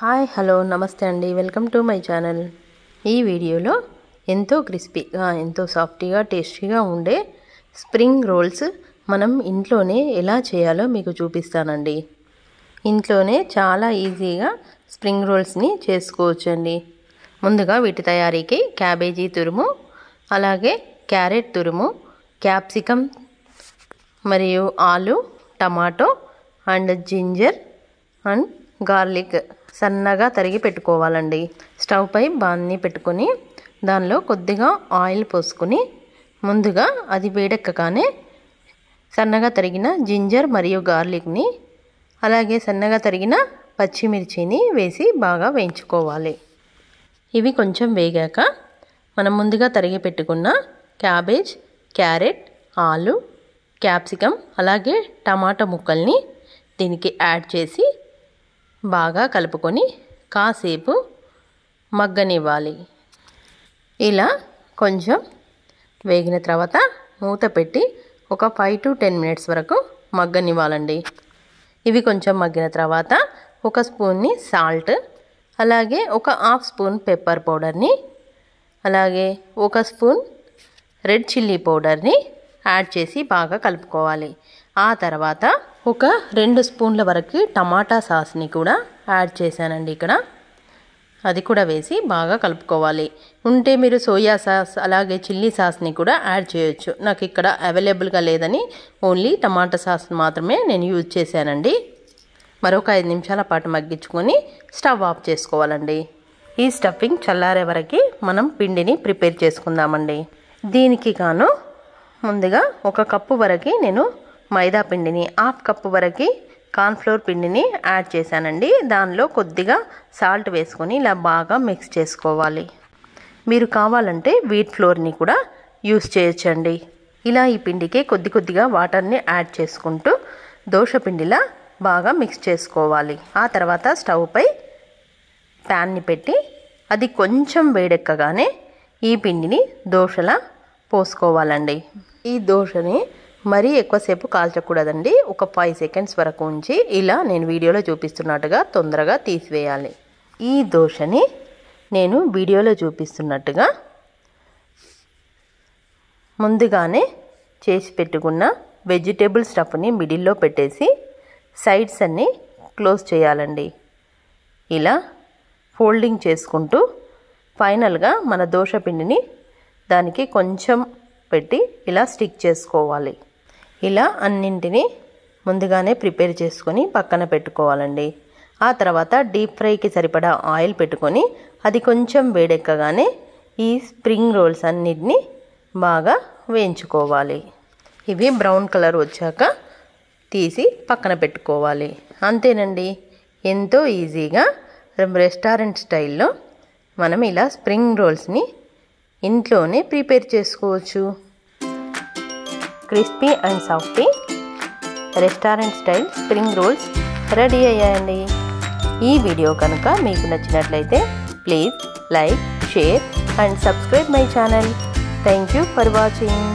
Hi hello నమస్తే అండి, welcome to my channel. ఈ వీడియోలో ఎంతో క్రిస్పీగా ఎంతో సాఫ్టీగా టేస్టీగా ఉండే స్ప్రింగ్ రోల్స్ మనం ఇంట్లోనే ఎలా చేయాలో మీకు చూపిస్తానండి. ఇంట్లోనే చాలా ఈజీగా స్ప్రింగ్ రోల్స్ని చేసుకోవచ్చండి. ముందుగా వీటి తయారీకి క్యాబేజీ తురుము, అలాగే క్యారెట్ తురుము, క్యాప్సికమ్ మరియు ఆలు, tomato and ginger and garlic సన్నగా తరిగి పెట్టుకోవాలండి. స్టవ్ పై బాండ్ని పెట్టుకొని దానిలో కొద్దిగా ఆయిల్ పోసుకొని ముందుగా అది వేడెక్కగానే సన్నగా తరిగిన జింజర్ మరియు గార్లిక్ని అలాగే సన్నగా తరిగిన పచ్చిమిర్చిని వేసి బాగా వేయించుకోవాలి. ఇవి కొంచెం వేగాక మనం ముందుగా తరిగి పెట్టుకున్న క్యాబేజ్, క్యారెట్, ఆలు, క్యాప్సికమ్ అలాగే టమాటా ముక్కల్ని దీనికి యాడ్ చేసి బాగా కలుపుకొని కాసేపు మగ్గనివ్వాలి. ఇలా కొంచెం వేగిన తర్వాత మూత పెట్టి ఒక 5 to 10 minutes వరకు మగ్గనివ్వాలండి. ఇవి కొంచెం మగ్గిన తర్వాత ఒక స్పూన్ని సాల్ట్, అలాగే ఒక హాఫ్ స్పూన్ పెప్పర్ పౌడర్ని, అలాగే ఒక స్పూన్ రెడ్ చిల్లీ పౌడర్ని యాడ్ చేసి బాగా కలుపుకోవాలి. ఆ తర్వాత ఒక 2 స్పూన్ల వరకు టమాటా సాస్ని కూడా యాడ్ చేశానండి. ఇక్కడ అది కూడా వేసి బాగా కలుపుకోవాలి. ఉంటే మీరు సోయా సాస్ అలాగే చిల్లీ సాస్ని కూడా యాడ్ చేయొచ్చు. నాకు ఇక్కడ అవైలబుల్గా లేదని ఓన్లీ టమాటా సాస్ మాత్రమే నేను యూజ్ చేశానండి. మరొక 5 నిమిషాల పాటు మగ్గించుకొని స్టవ్ ఆఫ్ చేసుకోవాలండి. ఈ స్టఫింగ్ చల్లారే వరకు మనం పిండిని ప్రిపేర్ చేసుకుందామండి. దీనికి గాను ముందుగా 1 కప్పు వరకు నేను మైదా పిండిని, 1/2 కప్పు వరకు కార్న్ఫ్లోర్ పిండిని యాడ్ చేశానండి. దానిలో కొద్దిగా సాల్ట్ వేసుకొని ఇలా బాగా మిక్స్ చేసుకోవాలి. మీరు కావాలంటే వీట్ ఫ్లోర్ని కూడా యూస్ చేయొచ్చండి. ఇలా ఈ పిండికి కొద్దిగా వాటర్ని యాడ్ చేసుకుంటూ దోశ పిండిలా బాగా మిక్స్ చేసుకోవాలి. ఆ తర్వాత స్టవ్ పై ప్యాన్ని పెట్టి అది కొంచెం వేడెక్కగానే ఈ పిండిని దోశలా పోసుకోవాలండి. ఈ దోశని మరీ ఎక్కువసేపు కాల్చకూడదండి. ఒక 5 సెకండ్స్ వరకు ఉంచి ఇలా నేను వీడియోలో చూపిస్తున్నట్టుగా తొందరగా తీసివేయాలి. ఈ దోశని నేను వీడియోలో చూపిస్తున్నట్టుగా ముందుగానే చేసి పెట్టుకున్న వెజిటేబుల్ స్టఫ్ని మిడిల్లో పెట్టేసి సైడ్స్ అన్నీ క్లోజ్ చేయాలండి. ఇలా ఫోల్డింగ్ చేసుకుంటూ ఫైనల్గా మన దోశ పిండిని దానికి కొంచెం పెట్టి ఇలా స్టిక్ చేసుకోవాలి. ఇలా అన్నింటినీ ముందుగానే ప్రిపేర్ చేసుకొని పక్కన పెట్టుకోవాలండి. ఆ తర్వాత డీప్ ఫ్రైకి సరిపడా ఆయిల్ పెట్టుకొని అది కొంచెం వేడెక్కగానే ఈ స్ప్రింగ్ రోల్స్ అన్నిటినీ బాగా వేయించుకోవాలి. ఇవి బ్రౌన్ కలర్ వచ్చాక తీసి పక్కన పెట్టుకోవాలి. అంతేనండి, ఎంతో ఈజీగా రెస్టారెంట్ స్టైల్లో మనం ఇలా స్ప్రింగ్ రోల్స్ని ఇంట్లోనే ప్రిపేర్ చేసుకోవచ్చు. Crispy and softy restaurant style spring rolls ready అయ్యాయండి. ఈ వీడియో కనుక మీకు నచ్చినట్లయితే please like, share and subscribe my channel. Thank you for watching.